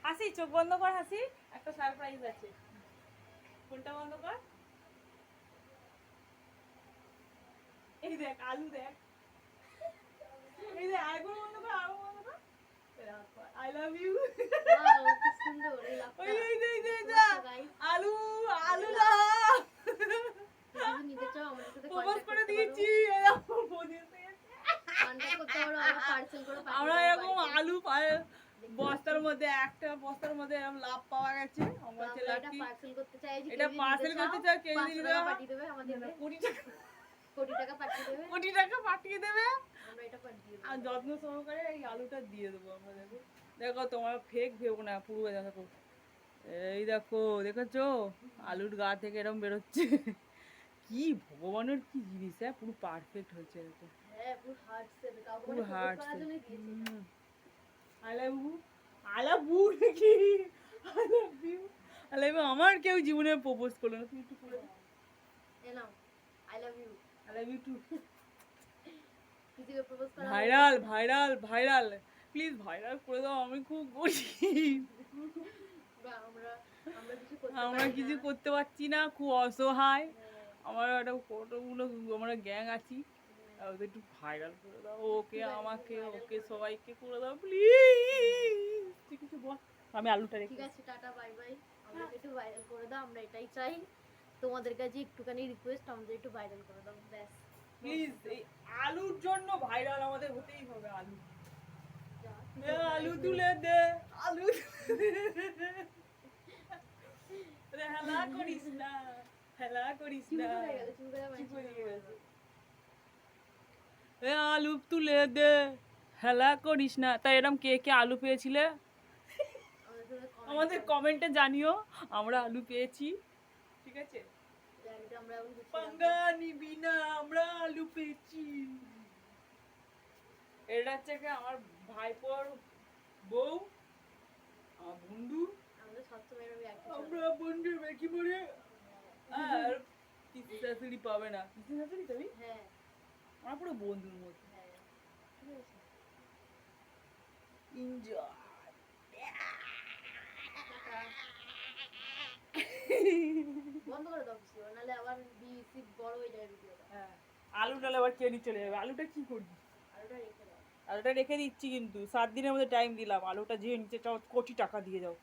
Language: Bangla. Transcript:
হাসি, চোখ বন্ধ কর হাসি, একটা সারপ্রাইজ আছে। ফোনটা বন্ধ কর। এই দেখ আলু দেখ, এই দেখ আরেকবার বন্ধ কর, আরো বন্ধ কর। I love you. ওয়াও কি সুন্দর এই লাভটা। আলু আলু না যদি নিতে চাও আমাদের সাথে প্রপোজ কন্টাক্ট করে করতে দিয়েছি। পারো। এরকম পজিশনে কন্টাক্ট করতে পারো, আমরা পার্সেল করে পাঠিয়ে আমরা দেব এরকম বাড়িতে। আলু বস্তার মধ্যে, একটা বস্তার মধ্যে এরকম লাভ পাওয়া গেছে। আমরা তো আমরা এটা পার্সেল করতে চাই, যে এটা পার্সেল করতে চাই, কেউ যদি টাকা পাঠিয়ে দেবে আমাদের, 20 টাকা, কোটি টাকা পাঠিয়ে দেবে, কোটি টাকা পাঠিয়ে দেবে। আমরা এটা পাঠিয়ে দেব। আর যত্ন সহকারে এই আলুটা দিয়ে দেবো আমরা। দেখো দেখো, তোমার ফেক ভেবো না, পুরো দেখো। এই দেখো, দেখেছো আলুর গা থেকে এরকম বেরোচ্ছে। কি ভগবানের কি জিনিস, হ্যাঁ পুরো পারফেক্ট হয়েছে এটা। হ্যাঁ পুরো হার্ট শেপ, কাউকে পুরো মানে হার্ট প্রপোজ করার জন্য দিয়েছি। I love you, I love you নাকি, I love you, I love you. আমার কেউ জীবনে প্রপোজ করলো না, তুমি একটু করে দাও। এ নাও I love you. I love you too. কিসিকে প্রপোজ করা viral viral viral, please viral করে দাও, আমি খুব গরিব, বা আমরা আমরা কিছু করতে আমরা পারি কিছু না। করতে পারছি না, খুব অসহায়। হ্যাঁ, আমার একটা কতগুলো আমরা গ্যাং আছি, ওদের একটু ভাইরাল করে দাও, ওকে ঠিক আছে, আমাকে viral ওকে করে দাও। সবাইকে করে দাও প্লিজ। তুই কিছু বল, আমি আলুটা ঠিক রেখে। আছে, টাটা বাই বাই। আমাদেরকে একটু ভাইরাল করে দাও, আমরা এটাই চাই। তোমাদের কাছে একটুখানি রিকোয়েস্ট, আমাদের একটু ভাইরাল করে দাও ব্যাস। প্লিজ এই আলুর জন্য ভাইরাল আমাদের হতেই হবে। আলু দে, আলু তুলে দে, আলু হেলা করিস না, হেলা করিস না। চুপ হয়ে গেল, চুপ করে চুপ হয়ে গেছে। মানছি। এ আলু তুলে দে, হেলা করিস না। তাই এরকম কে কে আলু পেয়েছিলে আমাদের কমেন্টে জানিও, আমরা আলু পেয়েছি, ঠিক আছে? আমরা পাঙ্গা নিবি না, আমরা আলু পেয়েছি। এটা হচ্ছে কি আমার ভাইপোর বউ, আমার বন্ধু, আমাদের সবসময় এরকম একটা আমরা বন্ধু বেশি পড়ে। আর কিছু শাশুড়ি পাবে না, কিছু শাশুড়ি তুমি, হ্যাঁ আমরা পুরো বন্ধুর মতো। হ্যাঁ ঠিক আছে, এনজয়। বন্ধ করে দাও কিছু, নাহলে আবার বিসি বড় হয়ে যাবে ভিডিওটা। হ্যাঁ, আলু ডালে আবার চেনি চলে যাবে। আলুটা কি করবি? আলুটা রেখে দাও। আলুটা রেখে দিচ্ছি, কিন্তু 7 দিনের মধ্যে টাইম দিলাম। আলুটা যে নিচে চাও কোটি টাকা দিয়ে যাও।